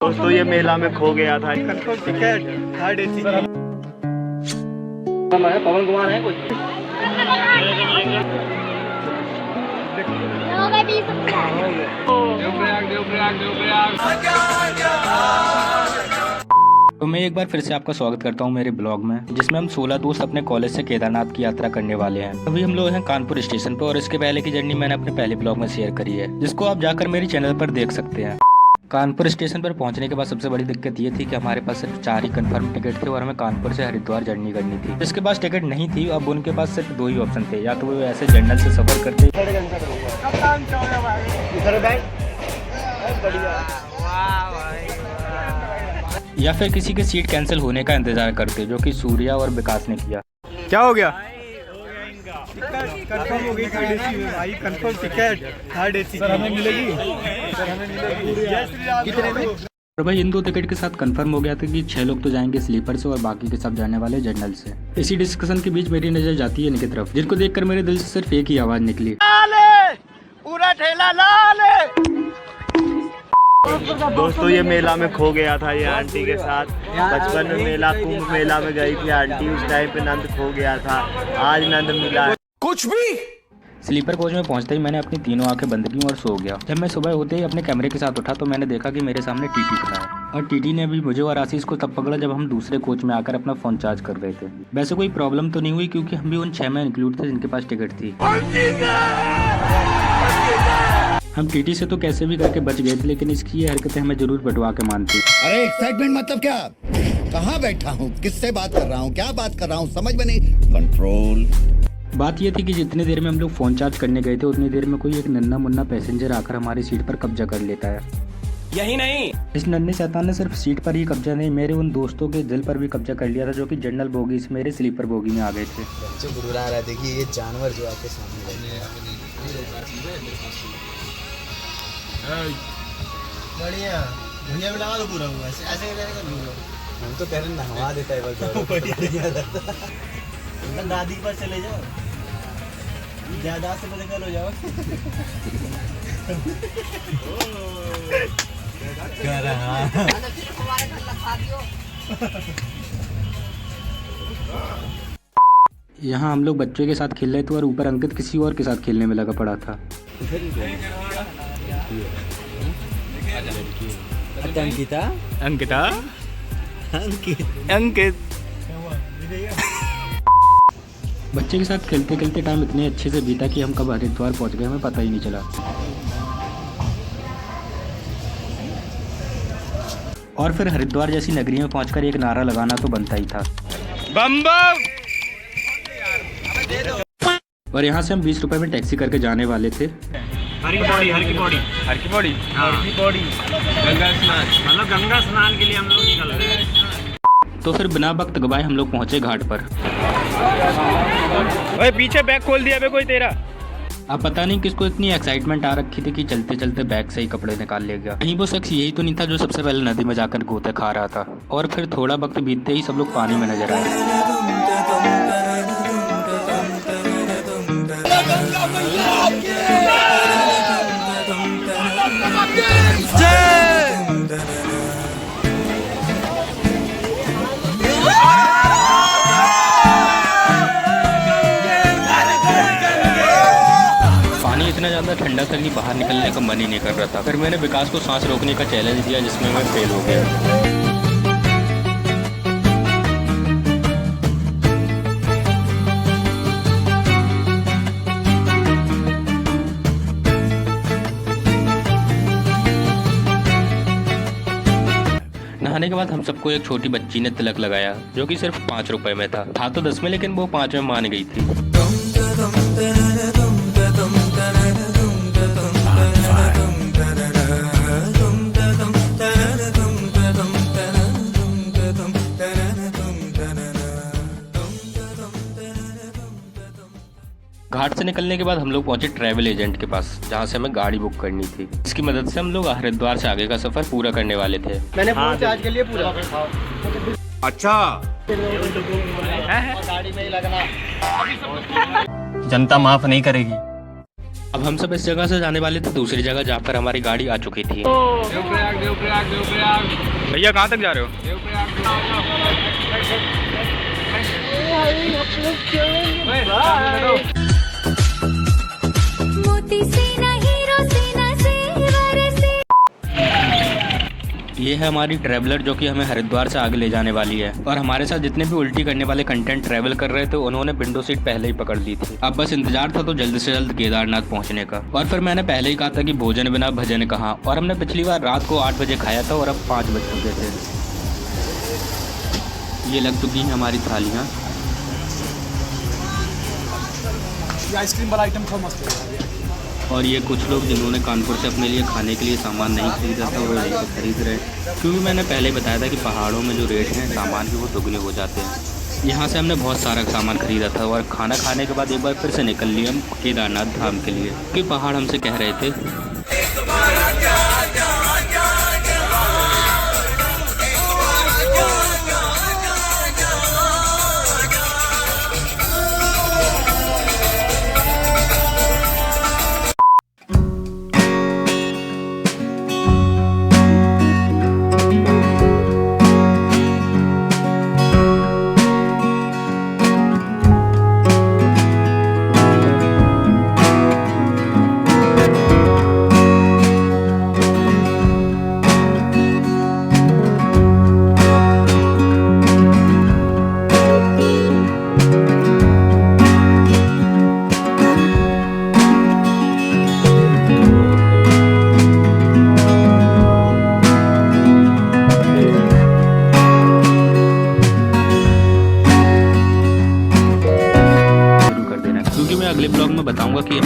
दोस्तों ये मेला में खो गया था। कंफर्म टिकट थर्ड एसी पवन कुमार है कुछ तो मैं एक बार फिर से आपका स्वागत करता हूं मेरे ब्लॉग में, जिसमें हम 16 दोस्त अपने कॉलेज से केदारनाथ की यात्रा करने वाले हैं। अभी हम लोग हैं कानपुर स्टेशन पर और इसके पहले की जर्नी मैंने अपने पहले ब्लॉग में शेयर करी है, जिसको आप जाकर मेरे चैनल पर देख सकते हैं। कानपुर स्टेशन पर पहुंचने के बाद सबसे बड़ी दिक्कत ये थी कि हमारे पास सिर्फ 4 ही कंफर्म टिकट थे और हमें कानपुर से हरिद्वार जर्नी करनी थी। जिसके पास टिकट नहीं थी, अब उनके पास सिर्फ 2 ही ऑप्शन थे, या तो वो ऐसे जनरल से सफर करते या फिर किसी के सीट कैंसिल होने का इंतजार करते, जो कि सूर्या और विकास ने किया। क्या हो गया? कंफर्म हो गई थर्ड एसी में भाई। Confirm ticket third AC sir हमें मिलेगी। कितने में? और भाई इन 2 टिकट के साथ कंफर्म हो गया था कि 6 लोग तो जाएंगे स्लीपर से और बाकी के सब जाने वाले जनरल से। इसी डिस्कशन के बीच मेरी नजर जाती है इनकी तरफ, जिनको देखकर मेरे दिल से सिर्फ एक ही आवाज निकली, पूरा ठेला लाल। दोस्तों ये मेला में खो गया था ये आंटी के साथ। बचपन में मेला कुंभ मेला में गई थी आंटी, उस टाइम पे नंद खो गया था, आज नंद मिला है। कुछ भी। स्लीपर कोच में पहुंचते ही मैंने अपनी तीनों आंखें बंद की और सो गया। जब मैं सुबह होते ही अपने कैमरे के साथ उठा तो मैंने देखा कि मेरे सामने टीटी खड़ा है, और टीटी ने भी मुझे और आशीष को तब पकड़ा जब हम दूसरे कोच में आकर अपना फोन चार्ज कर रहे थे। वैसे कोई प्रॉब्लम तो नहीं हुई, क्योंकि हम भी उन 6 में इंक्लूड थे जिनके पास टिकट थी। हम टीटी से तो कैसे भी करके बच गए थे, लेकिन इसकी ये हरकतें हमें जरूर बटवा के मानती। अरे एक्साइटमेंट मतलब क्या? कहाँ बैठा हूँ, किससे बात कर रहा हूँ, क्या बात कर रहा हूँ, समझ में नहीं। कंट्रोल। बात ये थी कि जितनी देर में हम लोग फोन चार्ज करने गए थे, उतनी देर में कोई एक नन्ना मुन्ना पैसेंजर आकर हमारी सीट पर कब्जा कर लेता है। यही नहीं, इस नन्हे शैतान ने सिर्फ सीट पर ही कब्जा नहीं, मेरे उन दोस्तों के दिल पर भी कब्जा कर लिया था, जो कि जनरल बोगी से मेरे स्लीपर बोगी में आ गए थे। जो बुरा रहा है, देखिए ये जानवर जो आपके सामने बढ़िया भैया लगा दो पूरा हुआ ऐसे कर लूंगा। हम तो कह रहे नहवा देता है बस। दादी पर चले जाओ, ज्यादा से बेकार हो जाओ। यहाँ हम लोग बच्चों के साथ खेल रहे थे और ऊपर अंकित किसी और के साथ खेलने में लगा पड़ा था। अंकिता अंकिता अंकित अंकित बच्चे के साथ खेलते खेलते टाइम इतने अच्छे से बीता कि हम कब हरिद्वार पहुंच गए हमें पता ही नहीं चला। और फिर हरिद्वार जैसी नगरी में पहुंचकर एक नारा लगाना तो बनता ही था, बम बम। और यहाँ से हम 20 रुपए में टैक्सी करके जाने वाले थे। हर की बॉडी गंगा स्नान, मतलब गंगा स्नान के लिए हम लोग निकल रहे हैं। तो फिर बिना वक्त गवाए हम लोग पहुंचे घाट पर। ओए पीछे बैग खोल दिया बे कोई तेरा। अब पता नहीं किसको इतनी एक्साइटमेंट आ रखी थी कि चलते चलते बैग से ही कपड़े निकाल ले गया। कहीं वो शख्स यही तो नहीं था जो सबसे पहले नदी में जाकर गोते खा रहा था। और फिर थोड़ा वक्त बीतते ही सब लोग पानी में नजर आए। इतना ज़्यादा ठंडा था कि बाहर निकलने का मन ही नहीं कर रहा था। फिर मैंने विकास को सांस रोकने का चैलेंज दिया, जिसमें मैं फेल हो गया। नहाने के बाद हम सबको एक छोटी बच्ची ने तिलक लगाया, जो कि सिर्फ 5 रुपए में था तो 10 में, लेकिन वो 5 में मान गई थी। घाट से निकलने के बाद हम लोग पहुंचे ट्रैवल एजेंट के पास, जहां से हमें गाड़ी बुक करनी थी। इसकी मदद से हम लोग हरिद्वार से आगे का सफर पूरा करने वाले थे। मैंने आज के लिए पूरा। अच्छा गाड़ी में ही लगना। जनता माफ नहीं करेगी। अब हम सब इस जगह से जाने वाले थे दूसरी जगह जहाँ पर हमारी गाड़ी आ चुकी थी। भैया कहाँ तक जा रहे हो? ये है हमारी ट्रैवलर जो कि हमें हरिद्वार से आगे ले जाने वाली है। और हमारे साथ जितने भी उल्टी करने वाले कंटेंट ट्रैवल कर रहे थे उन्होंने विंडो सीट पहले ही पकड़ ली थी। अब बस इंतजार था तो जल्द से जल्द केदारनाथ पहुंचने का। और फिर मैंने पहले ही कहा था कि भोजन बिना भजन कहाँ, और हमने पिछली बार रात को 8 बजे खाया था और अब 5 बज चुके थे। ये लग चुकी हैं हमारी थालियाँ। आइसक्रीम वाला आइटम था मस्त है। और ये कुछ लोग जिन्होंने कानपुर से अपने लिए खाने के लिए सामान नहीं खरीदा था वो यहीं से खरीद रहे हैं, क्योंकि मैंने पहले ही बताया था कि पहाड़ों में जो रेट हैं सामान के वो दुगने हो जाते हैं। यहाँ से हमने बहुत सारा सामान खरीदा था और खाना खाने के बाद एक बार फिर से निकल लिए हम केदारनाथ धाम के लिए, कि पहाड़ हमसे कह रहे थे अगले ब्लॉग में बताऊंगा कि